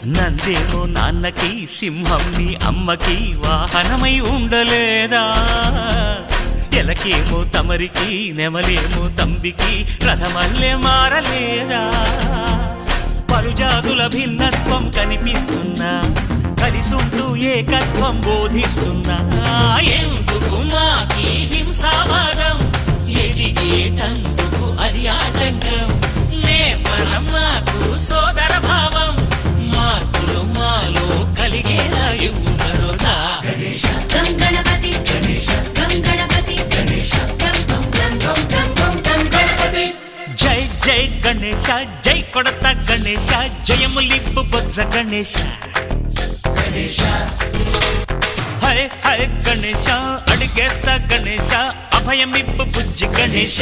నందేమో నాన్నకి సింహం నీ అమ్మకి వాహనమై ఉండలేదా ఎలకేమో తమరికి నెమలేమో తంబికి రథమల్లే మారలేదా పలుజాతుల భిన్నత్వం కనిపిస్తున్నా కలిసుంటూ ఏకత్వం బోధిస్తున్నా ఎందుకు మాకి హింసావాదం ఎదిగేటందుకు అది ఆటంకం నేపరం మాకు సోదర భావం మార్పులు మాలో కలిగేలా ఇవ్వు భరోసా గం గణపతి గం గణపతి గం గణపతి జై జై గణేశ జై కొడత గణేశ జయములిప్పు బొజ్జ గణేశ హై హై గణేశ అడిగేస్తా గణేశ అభయమిప్పు బుజ్జి గణేశ